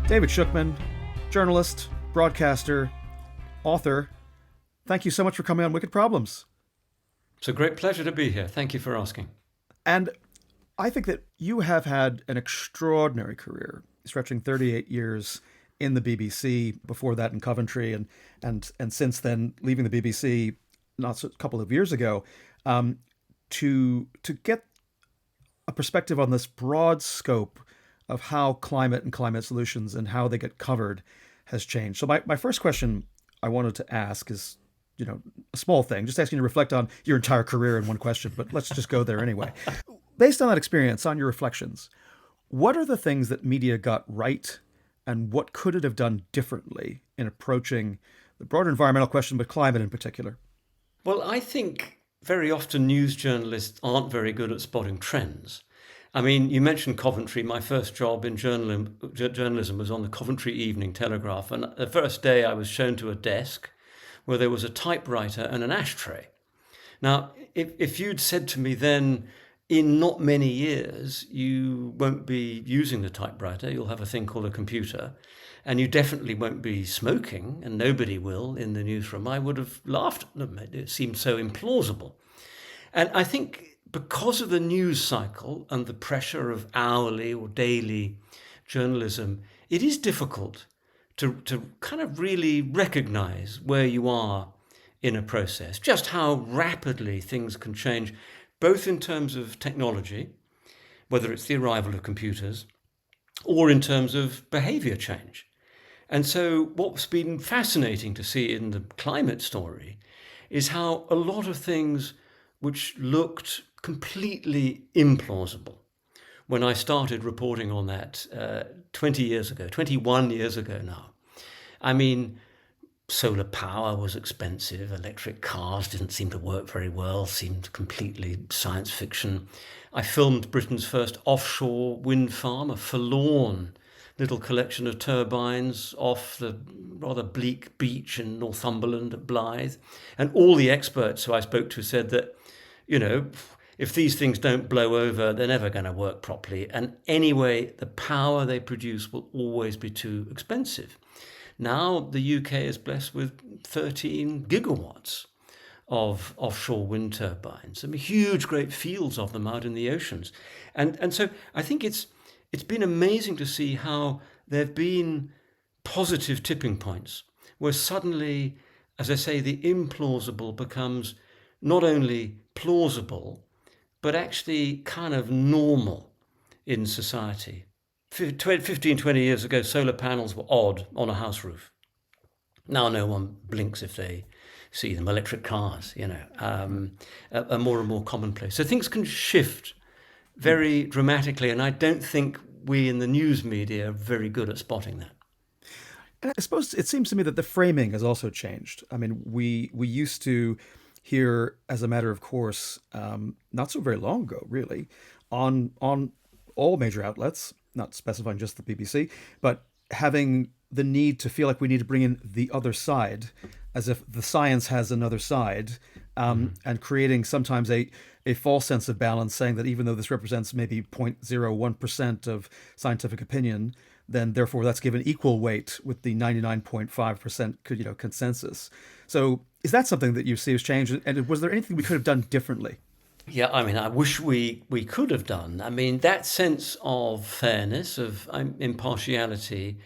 David Shukman, journalist, broadcaster, author, thank you so much for coming on Wicked Problems. It's a great pleasure to be here. Thank you for asking. And I think that you have had an extraordinary career, stretching 38 years in the BBC, before that in Coventry, and since then leaving the BBC a couple of years ago, to get a perspective on this broad scope of how climate and climate solutions and how they get covered has changed. So my first question I wanted to ask is, a small thing, just asking you to reflect on your entire career in one question, but let's just go there anyway. Based on that experience, on your reflections, what are the things that media got right, and what could it have done differently in approaching the broader environmental question, but climate in particular? Well, I think very often news journalists aren't very good at spotting trends. I mean, you mentioned Coventry. My first job in journalism was on the Coventry Evening Telegraph. And the first day I was shown to a desk where there was a typewriter and an ashtray. Now, if you'd said to me then, in not many years, you won't be using the typewriter, you'll have a thing called a computer, and you definitely won't be smoking, and nobody will in the newsroom, I would have laughed. It seemed so implausible. And I think because of the news cycle and the pressure of hourly or daily journalism, it is difficult to kind of really recognize where you are in a process, just how rapidly things can change, both in terms of technology, whether it's the arrival of computers, or in terms of behavior change. And so what's been fascinating to see in the climate story is how a lot of things which looked completely implausible when I started reporting on that 21 years ago now. I mean, solar power was expensive, electric cars didn't seem to work very well, seemed completely science fiction. I filmed Britain's first offshore wind farm, a forlorn little collection of turbines off the rather bleak beach in Northumberland at Blythe. And all the experts who I spoke to said that, if these things don't blow over, they're never going to work properly. And anyway, the power they produce will always be too expensive. Now the UK is blessed with 13 gigawatts of offshore wind turbines. I mean, huge, great fields of them out in the oceans. And so I think it's been amazing to see how there have been positive tipping points where suddenly, as I say, the implausible becomes not only plausible, but actually kind of normal in society. 15, 20 years ago, solar panels were odd on a house roof. Now no one blinks if they see them. Electric cars, are more and more commonplace. So things can shift very dramatically, and I don't think we in the news media are very good at spotting that. And I suppose it seems to me that the framing has also changed. I mean, we used to hear, as a matter of course, not so very long ago, really, on all major outlets, not specifying just the BBC, but having the need to feel like we need to bring in the other side, as if the science has another side, and creating sometimes a false sense of balance, saying that even though this represents maybe 0.01% of scientific opinion, then therefore that's given equal weight with the 99.5% consensus. So is that something that you see has changed? And was there anything we could have done differently? Yeah, I mean, I wish we could have done. I mean, that sense of fairness, of impartiality,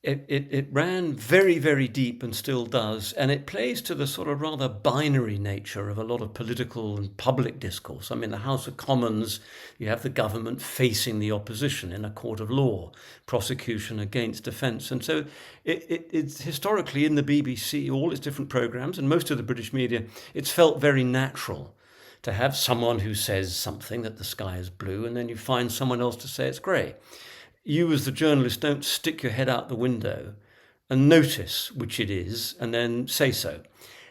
it ran very, very deep and still does. And it plays to the sort of rather binary nature of a lot of political and public discourse. I mean, the House of Commons, you have the government facing the opposition in a court of law, prosecution against defence. And so it's historically in the BBC, all its different programmes and most of the British media, it's felt very natural to have someone who says something, that the sky is blue, and then you find someone else to say it's grey. You as the journalist don't stick your head out the window and notice which it is and then say so.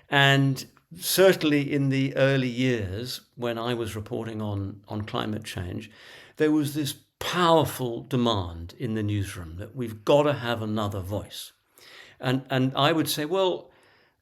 And certainly in the early years when I was reporting on climate change, there was this powerful demand in the newsroom that we've got to have another voice. And I would say, well,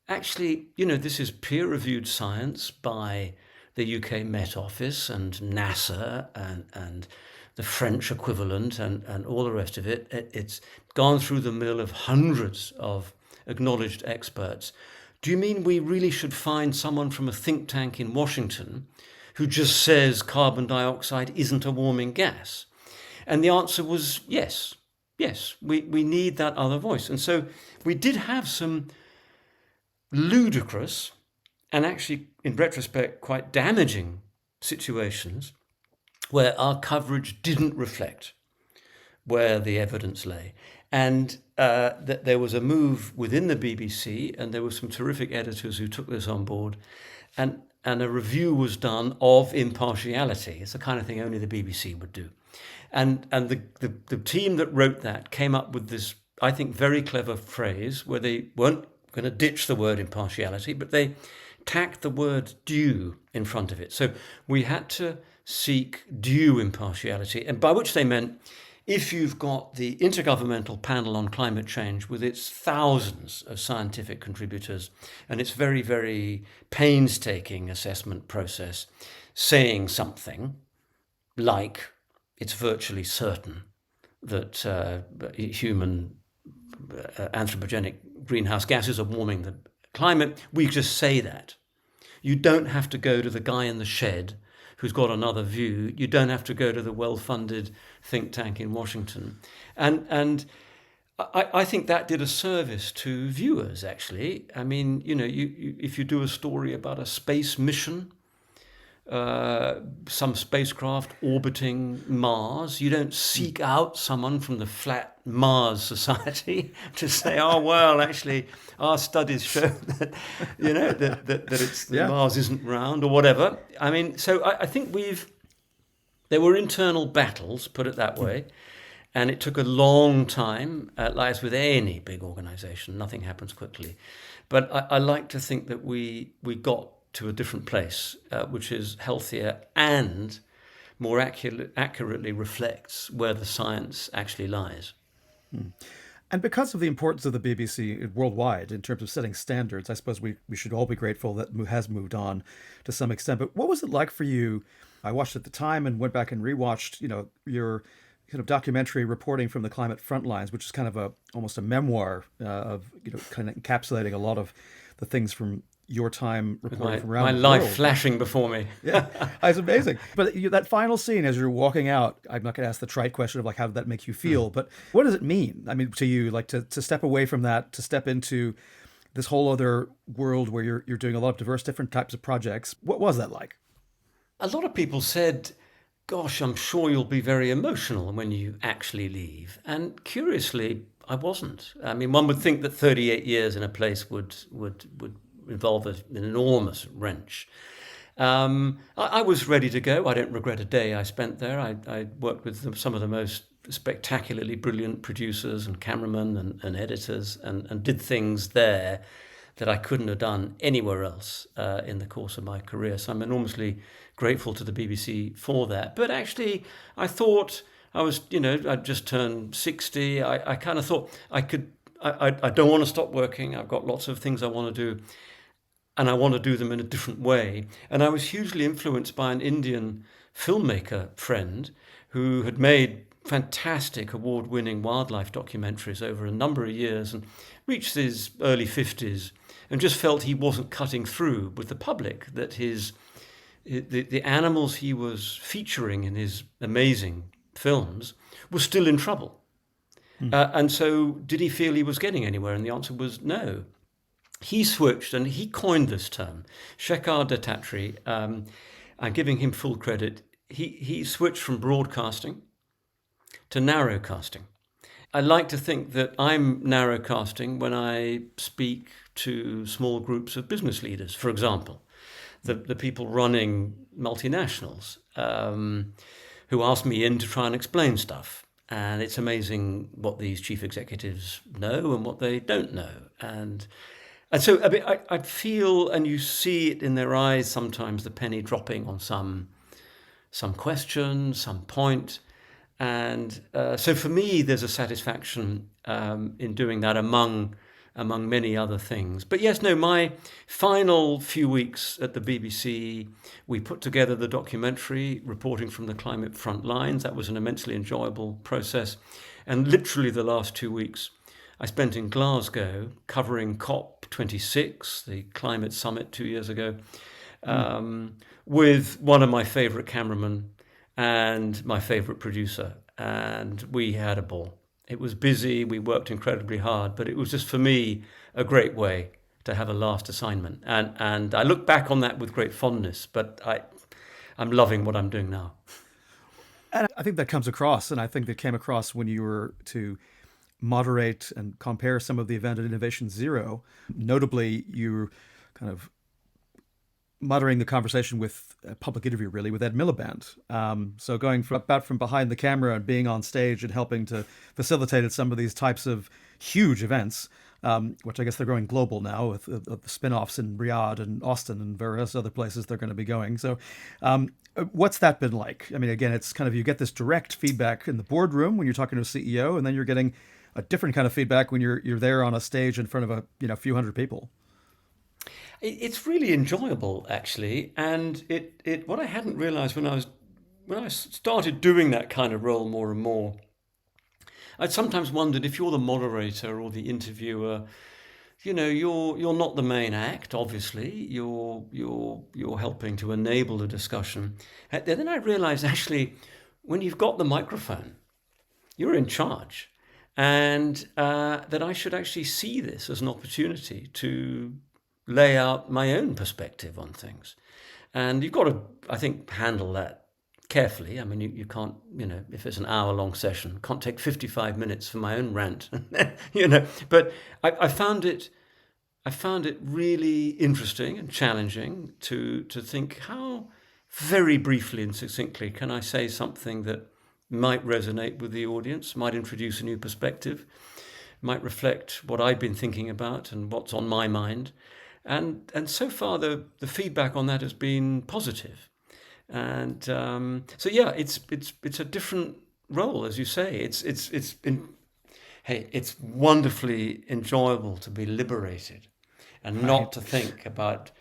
actually, this is peer-reviewed science by the UK Met Office and NASA and the French equivalent and all the rest of it. It's gone through the mill of hundreds of acknowledged experts. Do you mean we really should find someone from a think tank in Washington who just says carbon dioxide isn't a warming gas? And the answer was yes. Yes, we need that other voice. And so we did have some ludicrous and actually, in retrospect, quite damaging situations where our coverage didn't reflect where the evidence lay. And that there was a move within the BBC, and there were some terrific editors who took this on board, and a review was done of Impartiality. It's the kind of thing only the BBC would do. And the team that wrote that came up with this, I think, very clever phrase where they weren't going to ditch the word impartiality, but they tacked the word due in front of it. So we had to seek due impartiality, and by which they meant if you've got the Intergovernmental Panel on Climate Change with its thousands of scientific contributors and its very, very painstaking assessment process saying something like it's virtually certain that human anthropogenic greenhouse gases are warming the climate, we just say that. You don't have to go to the guy in the shed who's got another view. You don't have to go to the well-funded think tank in Washington. And I think that did a service to viewers, actually. I mean, if you do a story about a space mission, some spacecraft orbiting Mars, you don't seek out someone from the Flat Mars Society to say, oh, well, actually, our studies show that, Mars isn't round or whatever. I mean, so I think there were internal battles, put it that way, and it took a long time, as with any big organization, nothing happens quickly. But I like to think that we got to a different place, which is healthier and more accurately reflects where the science actually lies. And because of the importance of the BBC worldwide in terms of setting standards, I suppose we should all be grateful that it has moved on to some extent. But what was it like for you? I watched at the time and went back and rewatched, your kind of documentary reporting from the climate front lines, which is kind of almost a memoir of, kind of encapsulating a lot of the things from your time reporting from around the world. My life flashing before me. Yeah, it's amazing. But that final scene as you're walking out, I'm not going to ask the trite question of like, how did that make you feel? But what does it mean? I mean, to you, like to step away from that, to step into this whole other world where you're doing a lot of diverse, different types of projects. What was that like? A lot of people said, gosh, I'm sure you'll be very emotional when you actually leave. And curiously, I wasn't. I mean, one would think that 38 years in a place would involve an enormous wrench. I was ready to go. I don't regret a day I spent there. I worked with some of the most spectacularly brilliant producers and cameramen and editors and did things there that I couldn't have done anywhere else in the course of my career. So I'm enormously grateful to the BBC for that. But actually, I thought I'd just turned 60. I kind of thought I don't want to stop working. I've got lots of things I want to do. And I want to do them in a different way. And I was hugely influenced by an Indian filmmaker friend who had made fantastic award-winning wildlife documentaries over a number of years and reached his early 50s and just felt he wasn't cutting through with the public, that the animals he was featuring in his amazing films were still in trouble. And so did he feel he was getting anywhere? And the answer was no. He switched, and he coined this term, Shekhar Dattatri. I'm giving him full credit. He switched from broadcasting to narrowcasting. I like to think that I'm narrowcasting when I speak to small groups of business leaders, for example, the people running multinationals who ask me in to try and explain stuff. And it's amazing what these chief executives know and what they don't know. And so I feel, and you see it in their eyes sometimes, the penny dropping on some question, some point. And so for me, there's a satisfaction in doing that among among many other things. But yes, no, my final few weeks at the BBC, we put together the documentary Reporting from the Climate Front Lines. That was an immensely enjoyable process. And literally the last 2 weeks I spent in Glasgow covering COP26, the climate summit 2 years ago, with one of my favourite cameramen and my favourite producer. And we had a ball. It was busy, we worked incredibly hard, but it was just, for me, a great way to have a last assignment. And I look back on that with great fondness, but I'm loving what I'm doing now. And I think that comes across, and I think that came across when you were to moderate and compare some of the event at Innovation Zero. Notably, you kind of moderating the conversation with a public interview, really, with Ed Miliband. So going from behind the camera and being on stage and helping to facilitate some of these types of huge events, which I guess they're going global now with the spin-offs in Riyadh and Austin and various other places they're going to be going. So what's that been like? I mean, again, it's kind of, you get this direct feedback in the boardroom when you're talking to a CEO, and then you're getting a different kind of feedback when you're there on a stage in front of a few hundred people. It's really enjoyable, actually, and it what I hadn't realised when I started doing that kind of role more and more, I'd sometimes wondered if you're the moderator or the interviewer, you're not the main act. Obviously, you're helping to enable the discussion. And then I realised, actually, when you've got the microphone, you're in charge, and that I should actually see this as an opportunity to lay out my own perspective on things. And you've got to, I think, handle that carefully. I mean, you can't, if it's an hour-long session, can't take 55 minutes for my own rant, But I found it really interesting and challenging to think, how very briefly and succinctly can I say something that might resonate with the audience, might introduce a new perspective, might reflect what I've been thinking about and what's on my mind. And so far, the feedback on that has been positive. And so, yeah, it's a different role, as you say. It's wonderfully enjoyable to be liberated and not to think about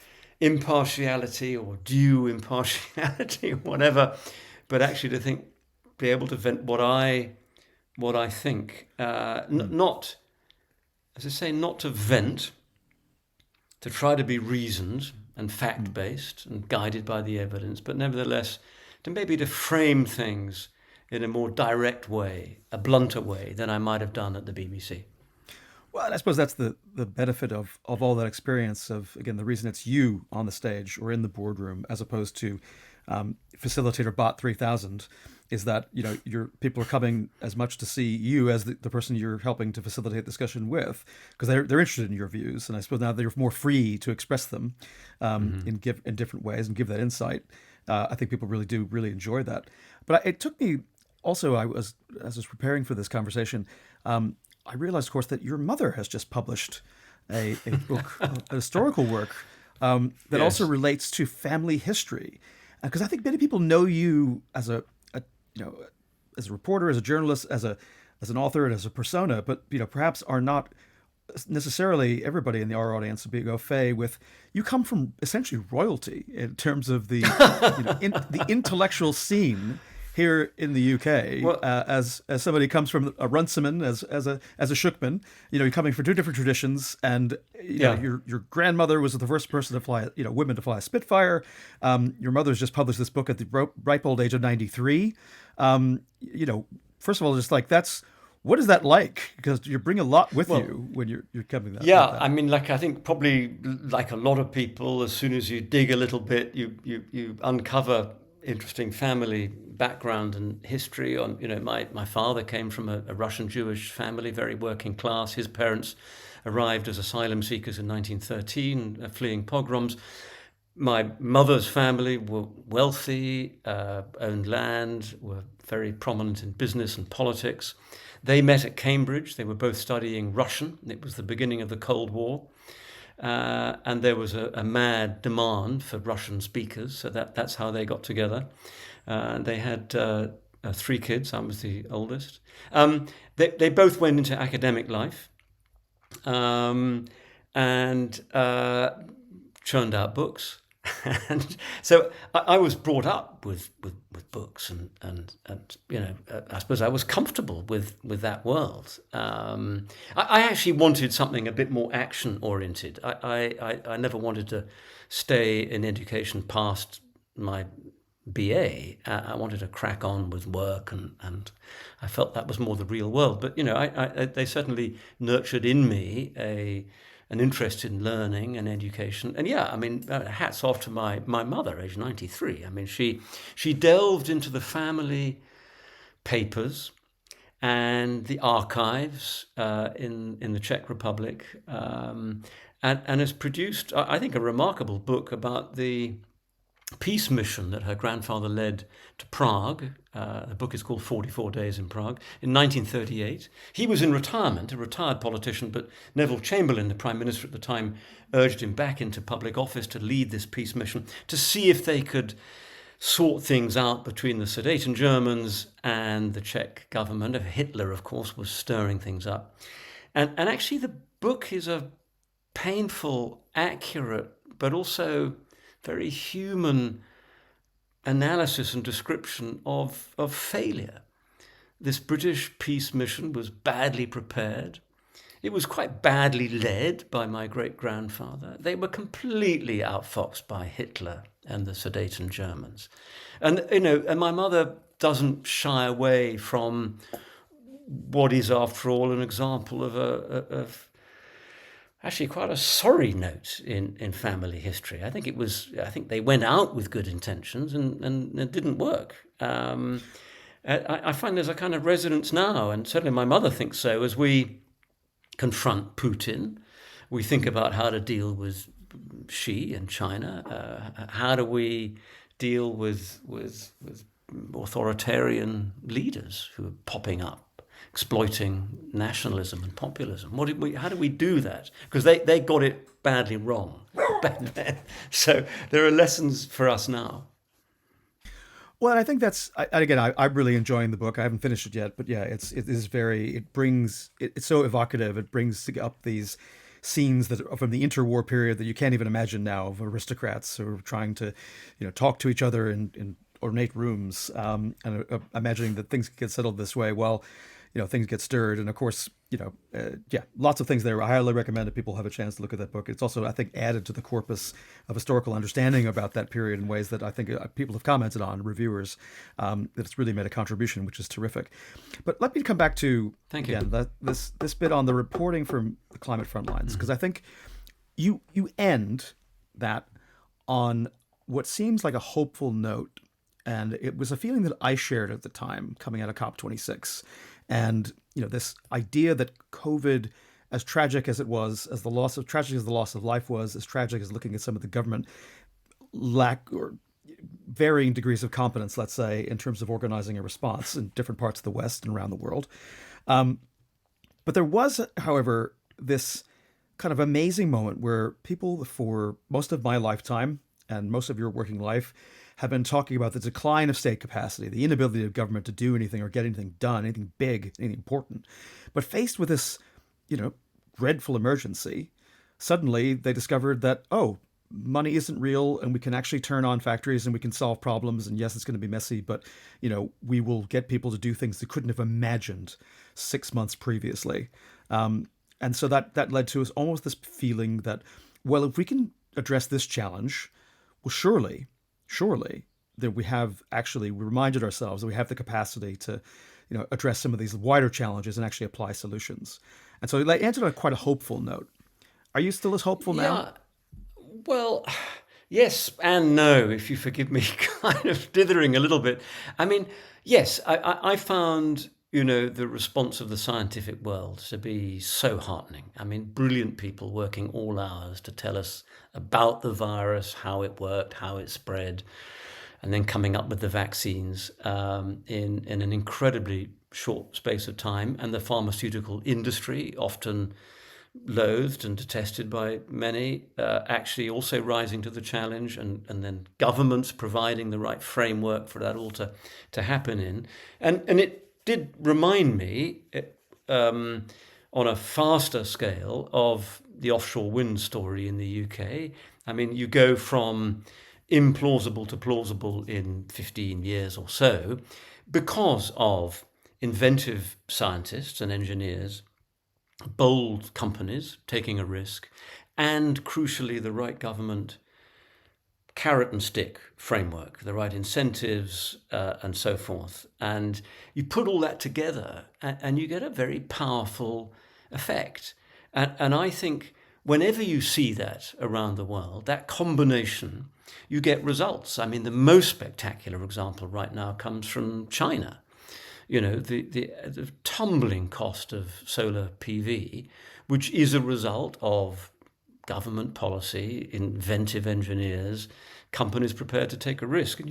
impartiality or due impartiality or whatever, but actually to be able to vent what I think. Not, as I say, not to vent, to try to be reasoned and fact-based and guided by the evidence, but nevertheless to frame things in a more direct way, a blunter way than I might have done at the BBC. Well, I suppose that's the benefit of all that experience of, again, the reason it's you on the stage or in the boardroom as opposed to Facilitator Bot 3000 is that, your people are coming as much to see you as the person you're helping to facilitate discussion with, because they're interested in your views. And I suppose now they're more free to express them in different ways and give that insight. I think people really enjoy that. But it took me also, as I was preparing for this conversation, I realized, of course, that your mother has just published a book, a historical work that also relates to family history. Because I think many people know you as a reporter, as a journalist, as an author, and as a persona, but perhaps are not necessarily everybody in our audience would be au fait with. You come from essentially royalty in terms of the the intellectual scene here in the UK. Well, as somebody who comes from a Runciman, as a Shookman, you're coming from two different traditions, and your grandmother was the first person to fly, women to fly a Spitfire. Your mother's just published this book at the ripe old age of 93. First of all, just like what is that like? Because you bring a lot with you when you're coming that. Yeah, I mean, I think probably like a lot of people, as soon as you dig a little bit, you uncover interesting family background and history. On my father came from a Russian Jewish family, very working class. His parents arrived as asylum seekers in 1913, fleeing pogroms. My mother's family were wealthy, owned land, were very prominent in business and politics. They met at Cambridge. They were both studying Russian. It was the beginning of the Cold War. And there was a mad demand for Russian speakers, so that's how they got together. They had 3 kids. I was the oldest. They both went into academic life. um, and churned out books. And so I was brought up with books, and I suppose I was comfortable with that world. I actually wanted something a bit more action oriented. I never wanted to stay in education past my BA. I wanted to crack on with work, and I felt that was more the real world. But they certainly nurtured in me an interest in learning and education. And yeah, I mean, hats off to my mother, age 93. I mean, she delved into the family papers and the archives in the Czech Republic, and has produced, I think, a remarkable book about the peace mission that her grandfather led to Prague. The book is called 44 Days in Prague, in 1938. He was in retirement, a retired politician, but Neville Chamberlain, the Prime Minister at the time, urged him back into public office to lead this peace mission, to see if they could sort things out between the Sudeten Germans and the Czech government. Hitler, of course, was stirring things up. And actually the book is a painful, accurate, but also very human analysis and description of failure. This British peace mission was badly prepared. It was quite badly led by my great-grandfather. They were completely outfoxed by Hitler and the Sudeten Germans. And, and my mother doesn't shy away from what is, after all, an example of actually quite a sorry note in family history. I think they went out with good intentions and it didn't work. I find there's a kind of resonance now, and certainly my mother thinks so, as we confront Putin. We think about how to deal with Xi and China. How do we deal with authoritarian leaders who are popping up, exploiting nationalism and populism? How do we do that? Because they got it badly wrong back then. So there are lessons for us now. Well, I think I'm really enjoying the book. I haven't finished it yet, but yeah, it's so evocative. It brings up these scenes that are from the interwar period that you can't even imagine now, of aristocrats who are trying to, talk to each other in ornate rooms, and imagining that things get settled this way. Well, things get stirred. And of course, lots of things there. I highly recommend that people have a chance to look at that book. It's also, I think, added to the corpus of historical understanding about that period in ways that I think people have commented on, reviewers, that it's really made a contribution, which is terrific. But let me come back to, Thank you. Again, this bit on the reporting from the Climate Frontlines, because I think you end that on what seems like a hopeful note. And it was a feeling that I shared at the time coming out of COP26. And, this idea that COVID, as tragic as it was, tragic as the loss of life was, as tragic as looking at some of the government lack or varying degrees of competence, let's say, in terms of organizing a response in different parts of the West and around the world. But there was, however, this kind of amazing moment where people, for most of my lifetime and most of your working life, have been talking about the decline of state capacity, the inability of government to do anything or get anything done, anything big, anything important. But faced with this, dreadful emergency, suddenly they discovered that, money isn't real, and we can actually turn on factories and we can solve problems. And yes, it's going to be messy, but, we will get people to do things they couldn't have imagined 6 months previously. And so that led to us almost this feeling that, well, if we can address this challenge, well, surely that we reminded ourselves that we have the capacity to, address some of these wider challenges and actually apply solutions. And so it ended on quite a hopeful note. Are you still as hopeful now? Yeah. Well, yes and no, if you forgive me kind of dithering a little bit. I mean, yes, I found, the response of the scientific world to be so heartening. I mean, brilliant people working all hours to tell us about the virus, how it worked, how it spread, and then coming up with the vaccines in an incredibly short space of time. And the pharmaceutical industry, often loathed and detested by many, actually also rising to the challenge, and then governments providing the right framework for that all to happen in. And it did remind me of on a faster scale of the offshore wind story in the UK. I mean, you go from implausible to plausible in 15 years or so because of inventive scientists and engineers, bold companies taking a risk, and crucially, the right government carrot and stick framework, the right incentives, and so forth. And you put all that together and you get a very powerful effect. And I think whenever you see that around the world, that combination, you get results. I mean, the most spectacular example right now comes from China. You know, the tumbling cost of solar PV, which is a result of government policy, inventive engineers, companies prepared to take a risk. And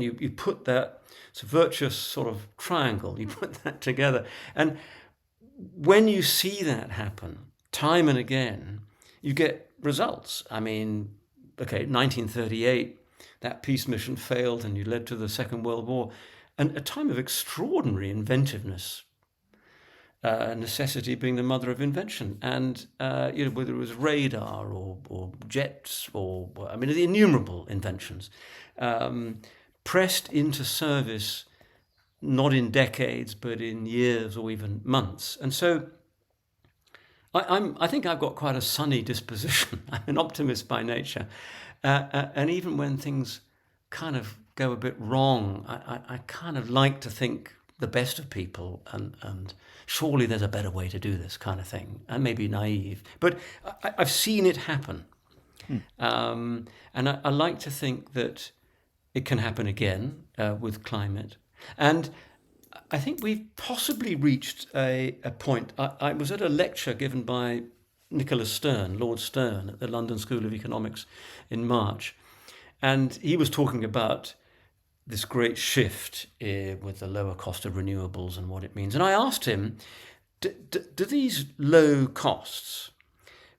you put that, it's a virtuous sort of triangle, you put that together. And when you see that happen time and again, you get results. I mean, okay, 1938, that peace mission failed and you led to the Second World War. And a time of extraordinary inventiveness, necessity being the mother of invention. And whether it was radar or jets or, I mean, the innumerable inventions, pressed into service, not in decades, but in years or even months. And so I think I've got quite a sunny disposition. I'm an optimist by nature. And even when things kind of go a bit wrong, I kind of like to think the best of people and surely there's a better way to do this kind of thing. I may be naive, but I've seen it happen. And I like to think that it can happen again with climate. And I think we've possibly reached a point. I was at a lecture given by Nicholas Stern, Lord Stern, at the London School of Economics in March. And he was talking about this great shift with the lower cost of renewables and what it means. And I asked him, do these low costs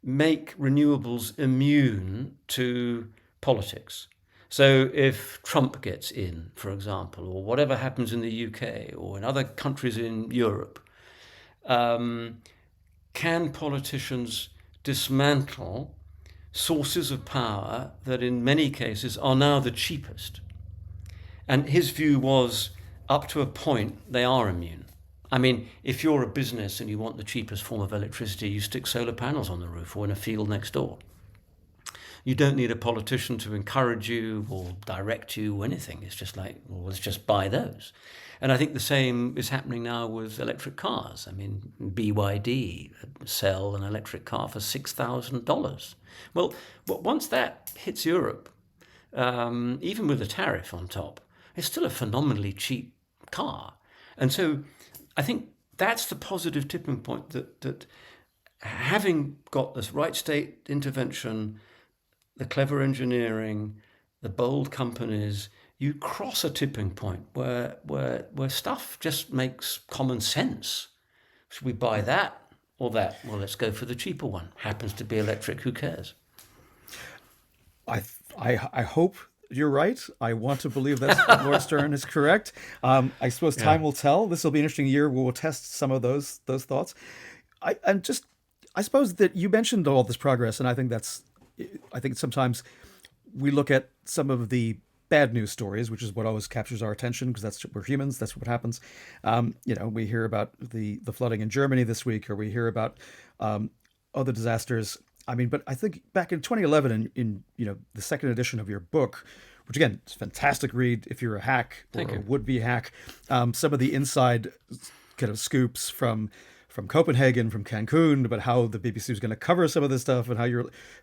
make renewables immune to politics? So if Trump gets in, for example, or whatever happens in the UK or in other countries in Europe, can politicians dismantle sources of power that in many cases are now the cheapest? And his view was, up to a point, they are immune. I mean, if you're a business and you want the cheapest form of electricity, you stick solar panels on the roof or in a field next door. You don't need a politician to encourage you or direct you or anything. It's just like, well, let's just buy those. And I think the same is happening now with electric cars. I mean, BYD sell an electric car for $6,000. Well, once that hits Europe, even with a tariff on top, it's still a phenomenally cheap car. And so I think that's the positive tipping point, that having got this right state intervention, the clever engineering, the bold companies, you cross a tipping point where stuff just makes common sense. Should we buy that or that? Well, let's go for the cheaper one. Happens to be electric, who cares? I hope you're right. I want to believe that Lord Stern is correct. I suppose time will tell. This will be an interesting year where we'll test some of those thoughts. I suppose that you mentioned all this progress, and I think sometimes we look at some of the bad news stories, which is what always captures our attention because we're humans. That's what happens. We hear about the flooding in Germany this week, or we hear about other disasters. I mean, but I think back in 2011, in the second edition of your book, which again, it's a fantastic read if you're a hack or a would-be hack, some of the inside kind of scoops from Copenhagen, from Cancun, about how the BBC was going to cover some of this stuff, and how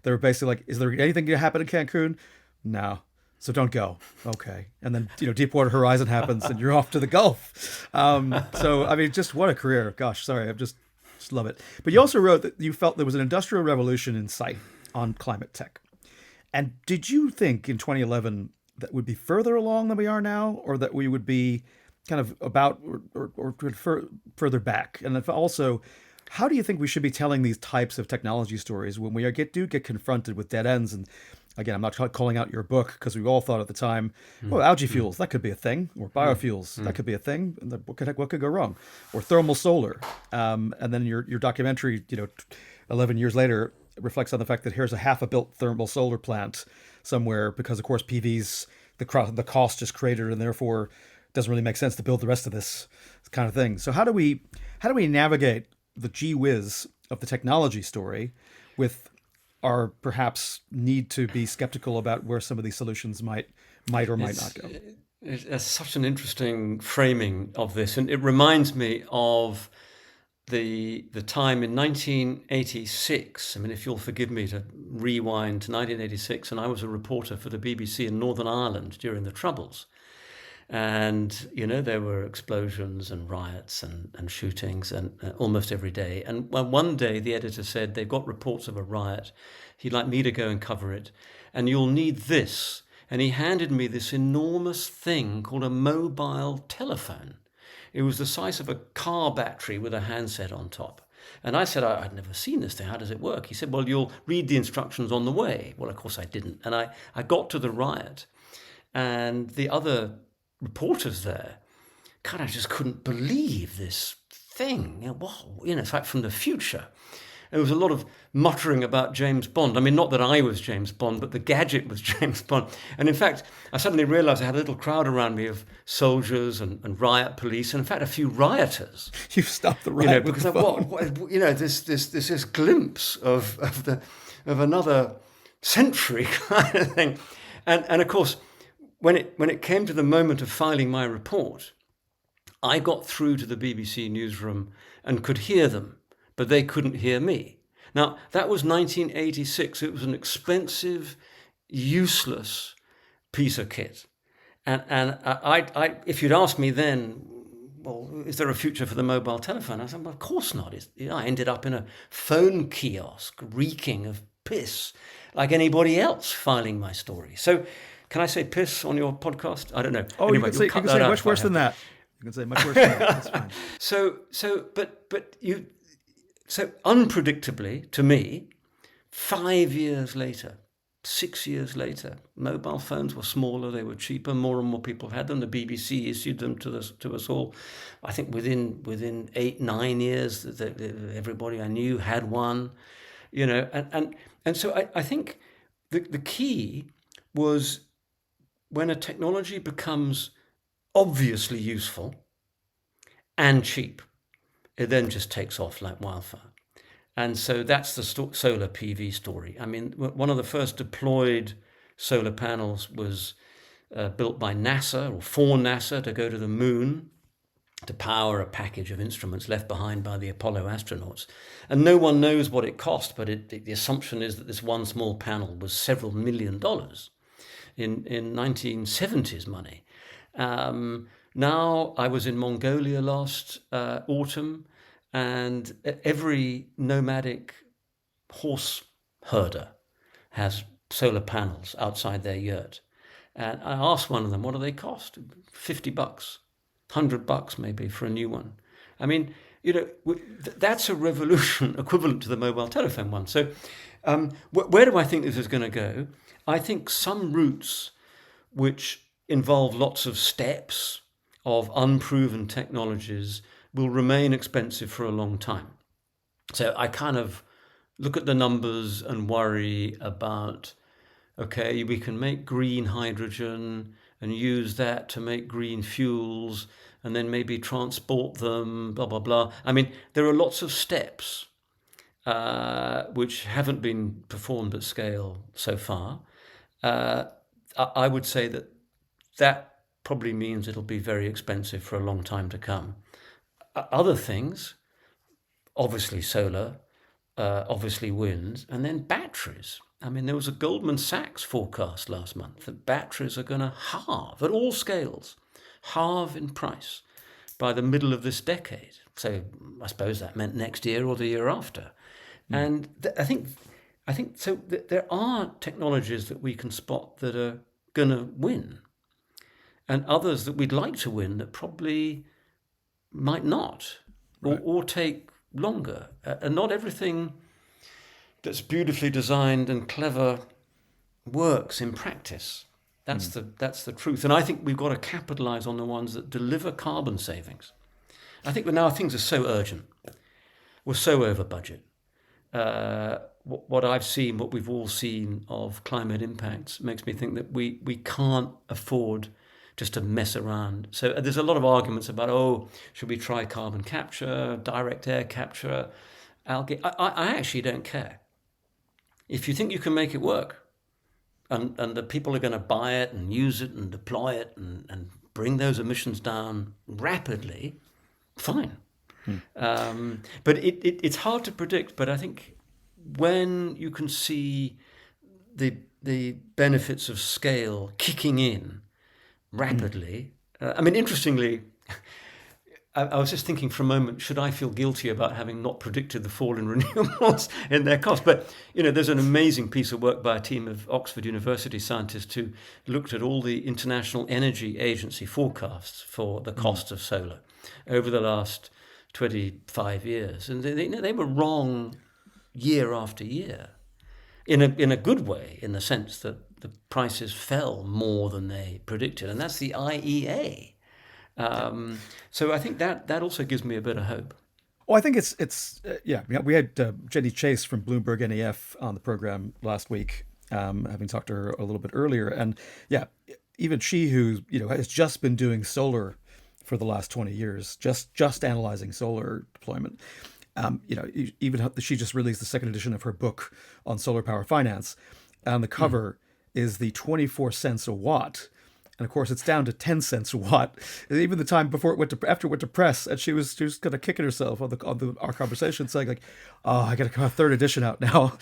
they were basically like, is there anything going to happen in Cancun? No. So don't go. Okay. And then, Deepwater Horizon happens and you're off to the Gulf. So, I mean, just what a career. Gosh, sorry. I'm just love it. But you also wrote that you felt there was an industrial revolution in sight on climate tech. And did you think in 2011 that we'd be further along than we are now, or that we would be kind of about or further back? And if also, how do you think we should be telling these types of technology stories when we do get confronted with dead ends and again, I'm not calling out your book because we all thought at the time, well, algae fuels, that could be a thing, or biofuels, that could be a thing. And what could go wrong? Or thermal solar. And then your documentary, 11 years later, reflects on the fact that here's a half a built thermal solar plant somewhere because, of course, PV's the cost is greater and therefore it doesn't really make sense to build the rest of this kind of thing. So how do we navigate the gee whiz of the technology story with our perhaps need to be skeptical about where some of these solutions might or might not go? It's such an interesting framing of this, and it reminds me of the time in 1986. I mean, if you'll forgive me to rewind to 1986, and I was a reporter for the BBC in Northern Ireland during the Troubles. And, there were explosions and riots and shootings and almost every day. And one day the editor said, they've got reports of a riot. He'd like me to go and cover it. And you'll need this. And he handed me this enormous thing called a mobile telephone. It was the size of a car battery with a handset on top. And I said, I'd never seen this thing. How does it work? He said, well, you'll read the instructions on the way. Well, of course I didn't. And I got to the riot. And the other reporters there kind of just couldn't believe this thing. It's like from the future. There was a lot of muttering about James Bond. I mean, not that I was James Bond, but the gadget was James Bond. And in fact, I suddenly realized I had a little crowd around me of soldiers and riot police, and in fact, a few rioters. You stopped the riot because this glimpse of another century kind of thing. And of course, when it came to the moment of filing my report, I got through to the BBC newsroom and could hear them, but they couldn't hear me. Now, that was 1986. It was an expensive, useless piece of kit. And I if you'd asked me then, well, is there a future for the mobile telephone? I said, well, of course not. I ended up in a phone kiosk reeking of piss like anybody else filing my story. So can I say piss on your podcast? I don't know. Oh, anyway, you can say much worse than that. You can say much worse than that. That's fine. So unpredictably, to me, 5 years later, 6 years later, mobile phones were smaller, they were cheaper, more and more people had them. The BBC issued them to us all. I think within 8-9 years, everybody I knew had one. And so I think the key was, when a technology becomes obviously useful and cheap, it then just takes off like wildfire. And so that's the solar PV story. I mean, one of the first deployed solar panels was built by NASA, or for NASA, to go to the moon to power a package of instruments left behind by the Apollo astronauts. And no one knows what it cost, but the assumption is that this one small panel was several $1 million. In 1970s money. Now, I was in Mongolia last autumn, and every nomadic horse herder has solar panels outside their yurt. And I asked one of them, what do they cost? $50, $100 maybe for a new one. I mean, that's a revolution equivalent to the mobile telephone one. So where do I think this is going to go? I think some routes which involve lots of steps of unproven technologies will remain expensive for a long time. So I kind of look at the numbers and worry about, okay, we can make green hydrogen and use that to make green fuels and then maybe transport them, blah, blah, blah. I mean, there are lots of steps which haven't been performed at scale so far. I would say that probably means it'll be very expensive for a long time to come. Other things, obviously solar, obviously wind, and then batteries. I mean, there was a Goldman Sachs forecast last month that batteries are going to halve at all scales, halve in price by the middle of this decade. So I suppose that meant next year or the year after. And I think so. There are technologies that we can spot that are going to win, and others that we'd like to win that probably might not, or take longer. And not everything that's beautifully designed and clever works in practice. That's the truth. And I think we've got to capitalize on the ones that deliver carbon savings. I think now things are so urgent. We're so over budget. What I've seen, what we've all seen of climate impacts makes me think that we can't afford just to mess around. So there's a lot of arguments about, should we try carbon capture, direct air capture, algae? I actually don't care. If you think you can make it work, and the people are going to buy it and use it and deploy it and bring those emissions down rapidly, fine. But it's hard to predict. But I think when you can see the benefits of scale kicking in rapidly, interestingly, I was just thinking for a moment, should I feel guilty about having not predicted the fall in renewables in their cost? But, there's an amazing piece of work by a team of Oxford University scientists who looked at all the International Energy Agency forecasts for the cost of solar over the last 25 years. And they were wrong year after year in a good way, in the sense that the prices fell more than they predicted. And that's the IEA. So I think that also gives me a bit of hope. Well, I think we had Jenny Chase from Bloomberg NEF on the program last week, having talked to her a little bit earlier. And even she, who has just been doing solar for the last 20 years, just analyzing solar deployment. Even she just released the second edition of her book on solar power finance. On the cover is the 24 cents a watt. And of course, it's down to 10 cents a watt. And even the time before after it went to press, and she was kind of kicking herself on our conversation, saying like, "Oh, I got to come a third edition out now."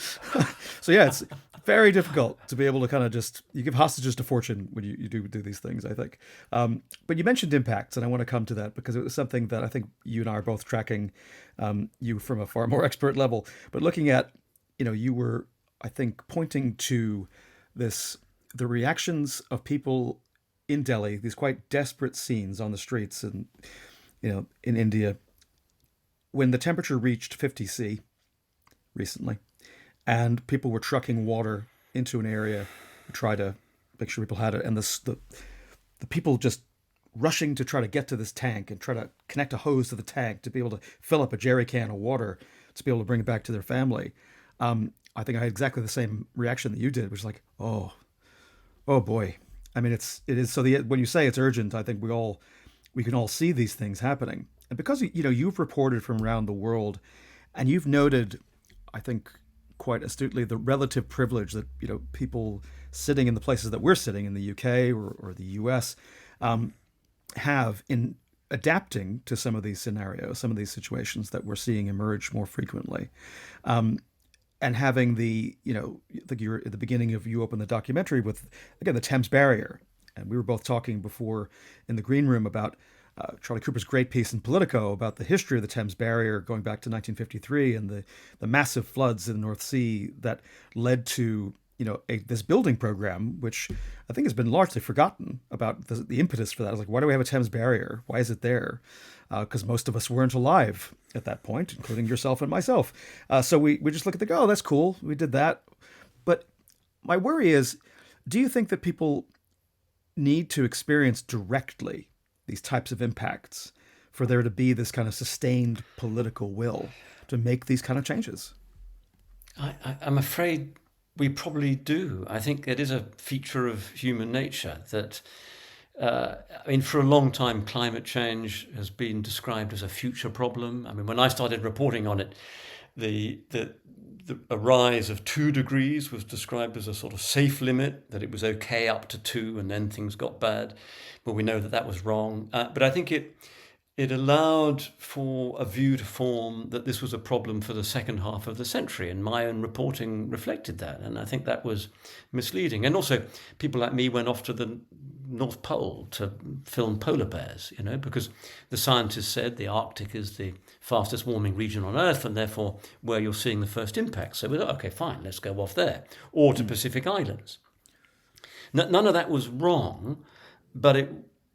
So it's very difficult to be able to kind of you give hostages to fortune when you do these things, I think. But you mentioned impacts, and I want to come to that because it was something that I think you and I are both tracking, you from a far more expert level. But looking at, you were, I think, pointing to the reactions of people in Delhi, these quite desperate scenes on the streets and, in India, when the temperature reached 50 C recently, and people were trucking water into an area to try to make sure people had it, and the people just rushing to try to get to this tank and try to connect a hose to the tank to be able to fill up a jerry can of water to be able to bring it back to their family. I think I had exactly the same reaction that you did, which is like, oh boy. It is. So when you say it's urgent, I think we can all see these things happening. And because, you've reported from around the world, and you've noted, I think, quite astutely, the relative privilege that, people sitting in the places that we're sitting in the UK or the US have in adapting to some of these scenarios, some of these situations that we're seeing emerge more frequently. And having like you're at the beginning of, you open the documentary with, again, the Thames Barrier. And we were both talking before in the green room about Charlie Cooper's great piece in Politico about the history of the Thames Barrier going back to 1953 and the massive floods in the North Sea that led to, this building program, which I think has been largely forgotten about the impetus for that. I was like, why do we have a Thames Barrier? Why is it there? Because most of us weren't alive at that point, including yourself and myself. So we just look at that's cool. We did that. But my worry is, do you think that people need to experience directly these types of impacts for there to be this kind of sustained political will to make these kind of changes? I'm afraid we probably do. I think it is a feature of human nature that, for a long time, climate change has been described as a future problem. When I started reporting on it, a rise of 2 degrees was described as a sort of safe limit, that it was okay up to 2 and then things got bad. But we know that was wrong. But I think it allowed for a view to form that this was a problem for the second half of the century, and my own reporting reflected that, and I think that was misleading. And also, people like me went off to the North Pole to film polar bears, because the scientists said the Arctic is the fastest warming region on Earth, and therefore where you're seeing the first impacts. So we thought, okay, fine, let's go off there, or to Pacific Islands. None of that was wrong, but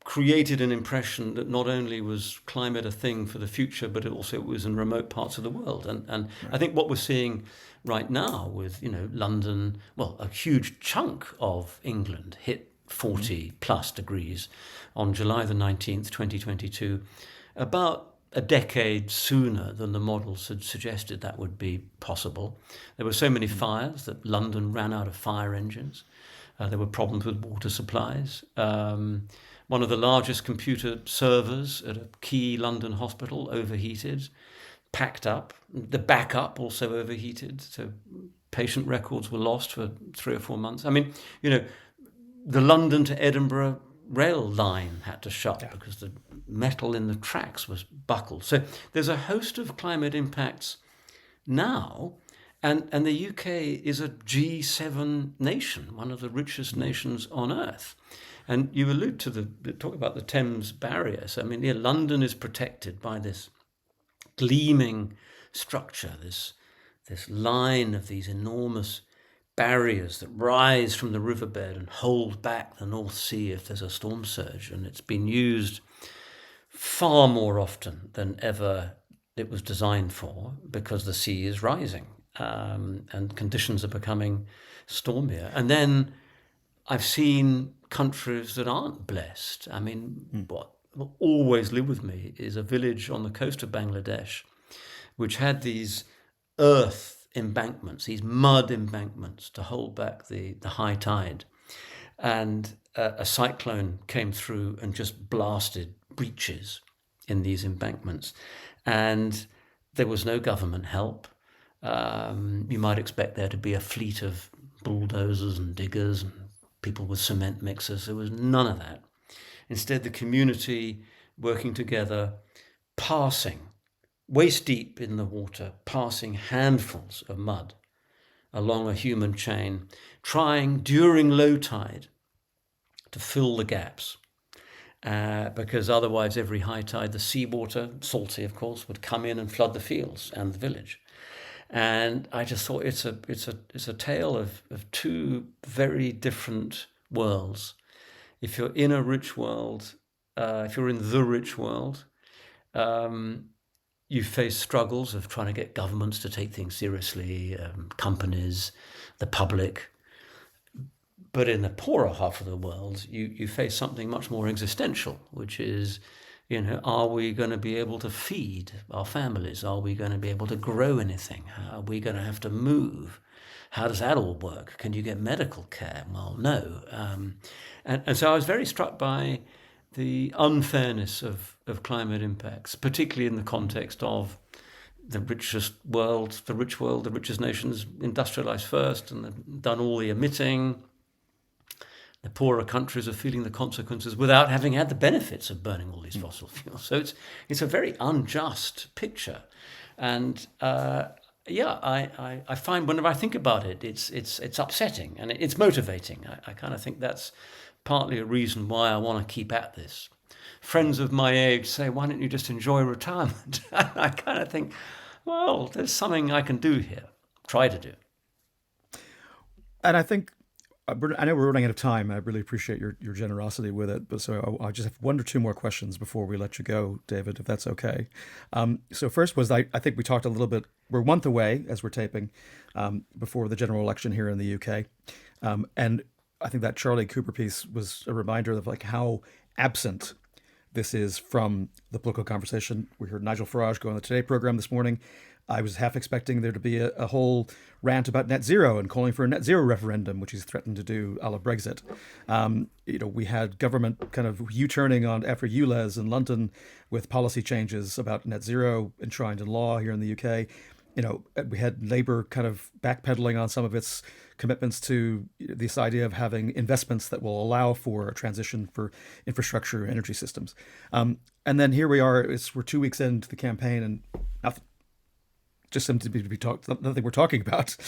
created an impression that not only was climate a thing for the future, but it also was in remote parts of the world. And I think what we're seeing right now with, London, well, a huge chunk of England hit 40 plus degrees on July the 19th, 2022, about a decade sooner than the models had suggested that would be possible. There were so many fires that London ran out of fire engines. There were problems with water supplies. One of the largest computer servers at a key London hospital overheated, packed up. The backup also overheated, so patient records were lost for 3 or 4 months. I mean, the London to Edinburgh rail line had to shut because the metal in the tracks was buckled. So there's a host of climate impacts now, and the UK is a G7 nation, one of the richest nations on earth. And you allude to talk about the Thames barrier. So, I mean, London is protected by this gleaming structure, this line of these enormous barriers that rise from the riverbed and hold back the North Sea if there's a storm surge. And it's been used far more often than ever it was designed for, because the sea is rising and conditions are becoming stormier. And then I've seen countries that aren't blessed. I mean, what will always live with me is a village on the coast of Bangladesh, which had these earth embankments, these mud embankments to hold back the high tide. And a cyclone came through and just blasted breaches in these embankments. And there was no government help. You might expect there to be a fleet of bulldozers and diggers and people with cement mixers. There was none of that. Instead, the community working together, passing, waist deep in the water, passing handfuls of mud along a human chain, trying during low tide to fill the gaps. Because otherwise, every high tide, the seawater, salty of course, would come in and flood the fields and the village. And I just thought it's a tale of two very different worlds. If you're in a rich world, if you're in the rich world, you face struggles of trying to get governments to take things seriously, companies, the public. But in the poorer half of the world, you face something much more existential, which is, are we going to be able to feed our families? Are we going to be able to grow anything? Are we going to have to move? How does that all work? Can you get medical care? Well, no. And so I was very struck by the unfairness of climate impacts, particularly in the context of the richest world, the richest nations industrialized first and they've done all the emitting. The poorer countries are feeling the consequences without having had the benefits of burning all these fossil fuels. So it's a very unjust picture. And I find whenever I think about it, it's upsetting and it's motivating. I kind of think that's partly a reason why I want to keep at this. Friends of my age say, why don't you just enjoy retirement? I kind of think, well, there's something I can do here, try to do. And I think, I know we're running out of time. I really appreciate your generosity with it. But so I just have one or two more questions before we let you go, David, if that's okay. So first was, I think we talked a little bit, we're a month away as we're taping before the general election here in the UK. And I think that Charlie Cooper piece was a reminder of like how absent this is from the political conversation. We heard Nigel Farage go on the Today program this morning. I was half expecting there to be a whole rant about net zero and calling for a net zero referendum, which he's threatened to do a la Brexit. We had government kind of U-turning on after ULEZ in London with policy changes about net zero enshrined in law here in the UK. We had Labour kind of backpedaling on some of its commitments to this idea of having investments that will allow for a transition for infrastructure and energy systems. And then here we are, we're 2 weeks into the campaign and nothing. Just something to be nothing we're talking about.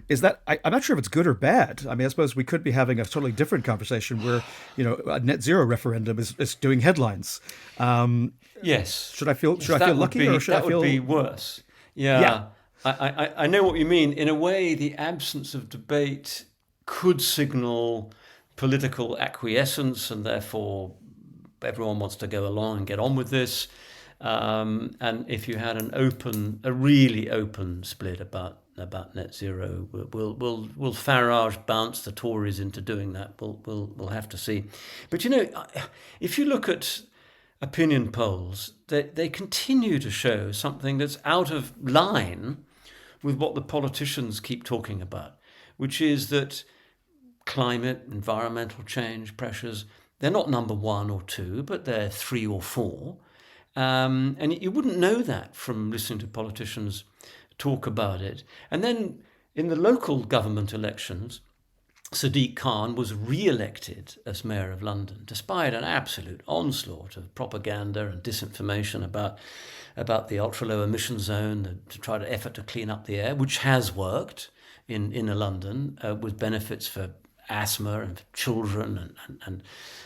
Is that I'm not sure if it's good or bad. I mean, I suppose we could be having a totally different conversation where, a net zero referendum is doing headlines. Yes. Should I feel lucky or should I feel? That would be worse. Yeah. I know what you mean. In a way, the absence of debate could signal political acquiescence, and therefore everyone wants to go along and get on with this. And if you had a really open split about net zero, will Farage bounce the Tories into doing that? We'll have to see. But if you look at opinion polls, they continue to show something that's out of line with what the politicians keep talking about, which is that climate, environmental change pressures, they're not number 1 or 2, but they're 3 or 4. And you wouldn't know that from listening to politicians talk about it. And then in the local government elections, Sadiq Khan was re-elected as Mayor of London, despite an absolute onslaught of propaganda and disinformation about the ultra-low emission zone to try to effort to clean up the air, which has worked in inner London with benefits for asthma and children, and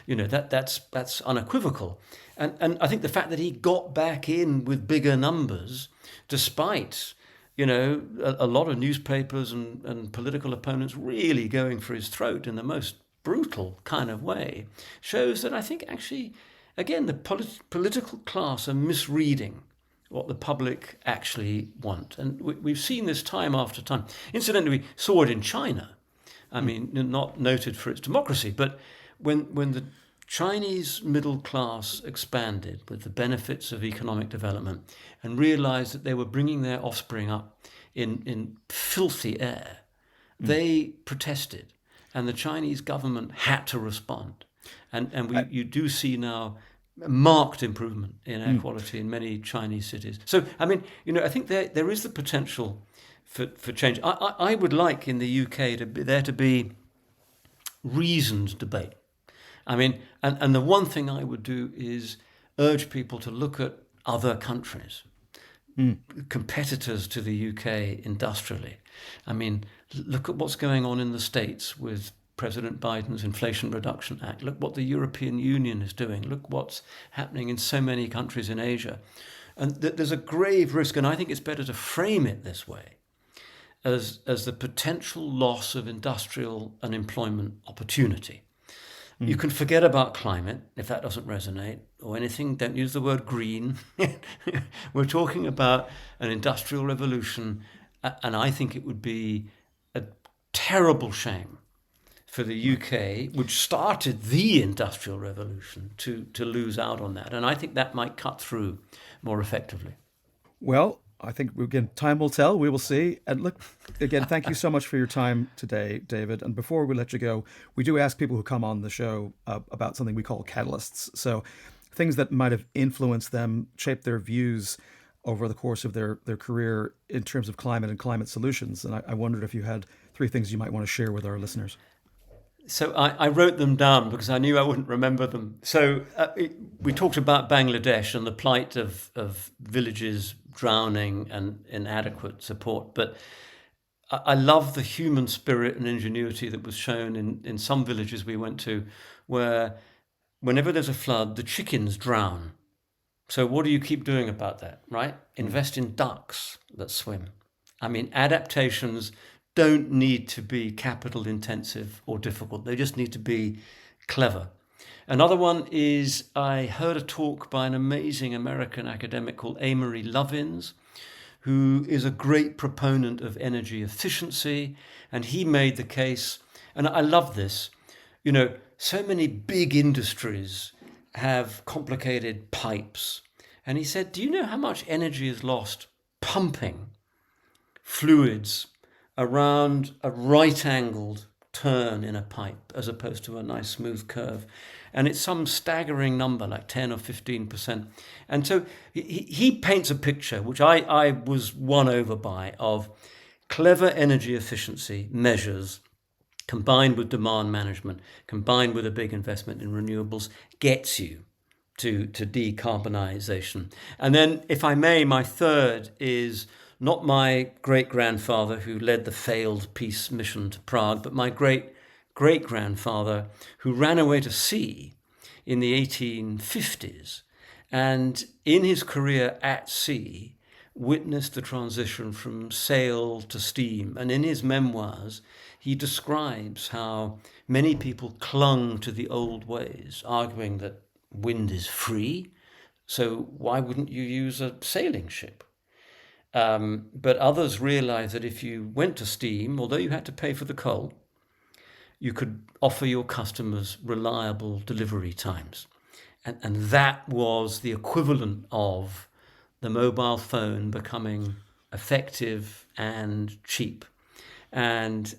that's unequivocal. And I think the fact that he got back in with bigger numbers, despite a lot of newspapers and political opponents really going for his throat in the most brutal kind of way, shows that I think actually, again, the political class are misreading what the public actually want. And we've seen this time after time. Incidentally, we saw it in China. I mean, not noted for its democracy, but when the Chinese middle class expanded with the benefits of economic development and realized that they were bringing their offspring up in filthy air, they protested, and the Chinese government had to respond. You do see now marked improvement in air quality in many Chinese cities. So, I mean, I think there is the potential for change. I would like in the UK to be reasoned debate. I mean, and the one thing I would do is urge people to look at other countries, competitors to the UK industrially. I mean, look at what's going on in the States with President Biden's Inflation Reduction Act. Look what the European Union is doing. Look what's happening in so many countries in Asia. And there's a grave risk, and I think it's better to frame it this way, as the potential loss of industrial and employment opportunity. You can forget about climate if that doesn't resonate, or anything. Don't use the word green. We're talking about an industrial revolution, and I think it would be a terrible shame for the UK, which started the industrial revolution, to lose out on that. And I think that might cut through more effectively. Well, I think, again, time will tell. We will see. And look, again, thank you so much for your time today, David. And before we let you go, we do ask people who come on the show about something we call catalysts. So things that might have influenced them, shaped their views over the course of their career in terms of climate and climate solutions. And I wondered if you had 3 things you might want to share with our listeners. So I wrote them down because I knew I wouldn't remember them. So we talked about Bangladesh and the plight of villages drowning and inadequate support. But I love the human spirit and ingenuity that was shown in some villages we went to, where whenever there's a flood, the chickens drown. So what do you keep doing about that, right? Invest in ducks that swim. I mean, adaptations don't need to be capital intensive or difficult. They just need to be clever. Another one is, I heard a talk by an amazing American academic called Amory Lovins, who is a great proponent of energy efficiency. And he made the case, and I love this, so many big industries have complicated pipes. And he said, do you know how much energy is lost pumping fluids around a right-angled turn in a pipe as opposed to a nice smooth curve? And it's some staggering number, like 10 or 15%. And so he paints a picture, which I was won over by, of clever energy efficiency measures combined with demand management, combined with a big investment in renewables, gets you to decarbonisation. And then, if I may, my third is not my great-grandfather who led the failed peace mission to Prague, but my great-grandfather who ran away to sea in the 1850s, and in his career at sea witnessed the transition from sail to steam. And in his memoirs, he describes how many people clung to the old ways, arguing that wind is free, so why wouldn't you use a sailing ship? But others realized that if you went to steam, although you had to pay for the coal, you could offer your customers reliable delivery times. And that was the equivalent of the mobile phone becoming effective and cheap. And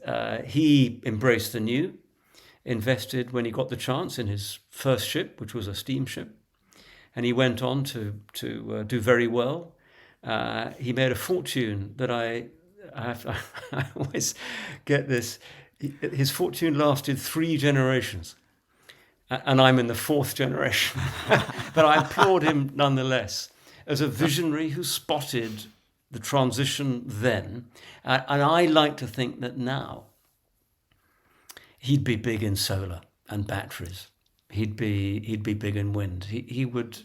he embraced the new, invested when he got the chance in his first ship, which was a steamship. And he went on to do very well. He made a fortune that I always get this. His fortune lasted 3 generations. And I'm in the 4th generation. But I applaud him nonetheless as a visionary who spotted the transition then. And I like to think that now he'd be big in solar and batteries. He'd be big in wind. He would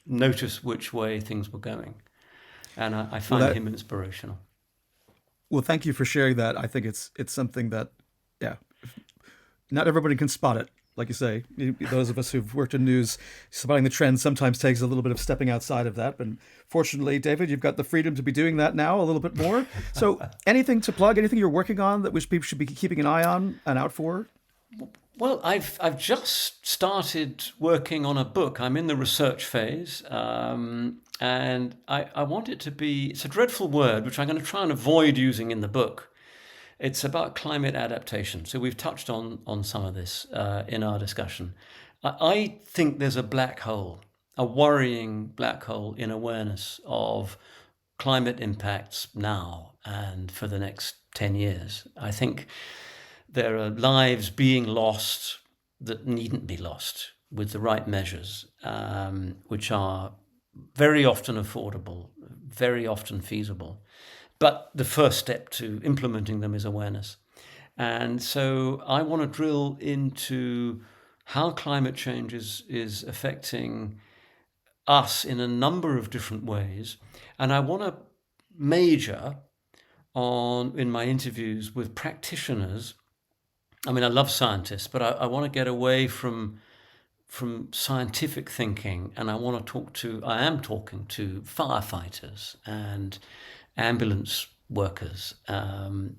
notice which way things were going. And I find him inspirational. Well, thank you for sharing that. I think it's something that, yeah, not everybody can spot it. Like you say, those of us who've worked in news, spotting the trends sometimes takes a little bit of stepping outside of that. But fortunately, David, you've got the freedom to be doing that now a little bit more. So anything to plug, anything you're working on that people should be keeping an eye on and out for? Well, I've just started working on a book. I'm in the research phase. And I want it to be, it's a dreadful word, which I'm going to try and avoid using in the book. It's about climate adaptation. So we've touched on some of this in our discussion. I think there's a black hole, a worrying black hole in awareness of climate impacts now and for the next 10 years. I think there are lives being lost that needn't be lost with the right measures, which are very often affordable, very often feasible. But the first step to implementing them is awareness. And so I want to drill into how climate change is affecting us in a number of different ways. And I want to major in my interviews with practitioners. I mean, I love scientists, but I want to get away from scientific thinking, and I am talking to firefighters and ambulance workers,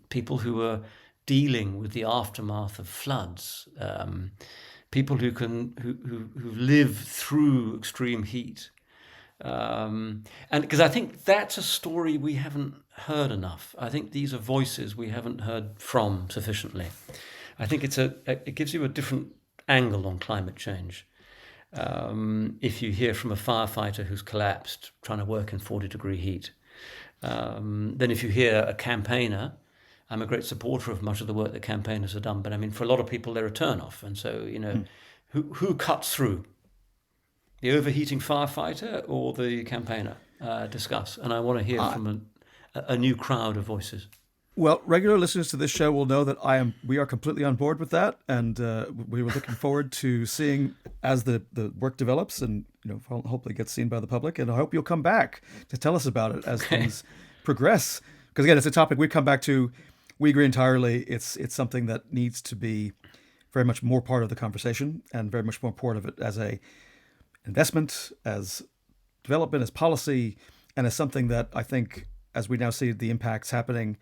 people who are dealing with the aftermath of floods, people who live through extreme heat, and because I think that's a story we haven't heard enough. I think these are voices we haven't heard from sufficiently. I think it gives you a different angle on climate change. If you hear from a firefighter who's collapsed trying to work in 40-degree heat, then if you hear a campaigner, I'm a great supporter of much of the work that campaigners have done, but I mean, for a lot of people, they're a turn-off. And so, who cuts through? The overheating firefighter or the campaigner? Discuss. And I want to hear from a new crowd of voices. Well, regular listeners to this show will know that we are completely on board with that, and we were looking forward to seeing as the work develops, and hopefully gets seen by the public. And I hope you'll come back to tell us about it as things progress, because again, it's a topic we come back to. We agree entirely. It's something that needs to be very much more part of the conversation, and very much more part of it as a investment, as development, as policy, and as something that I think, as we now see the impacts happening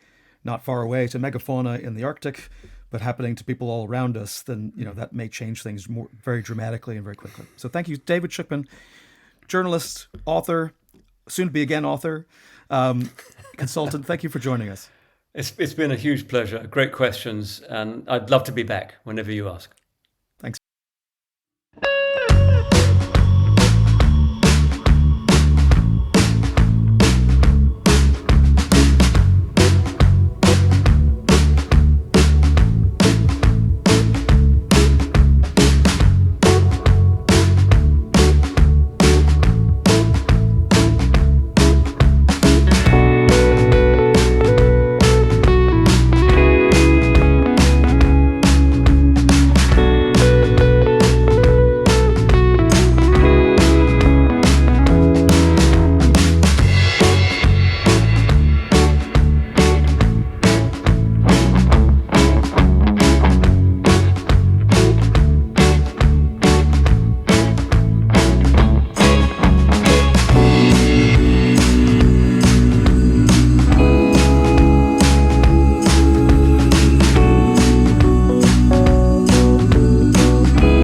not far away to megafauna in the Arctic, but happening to people all around us, then that may change things very dramatically and very quickly. So thank you, David Shukman, journalist, author, soon to be again author, consultant. Thank you for joining us. It's been a huge pleasure. Great questions, and I'd love to be back whenever you ask.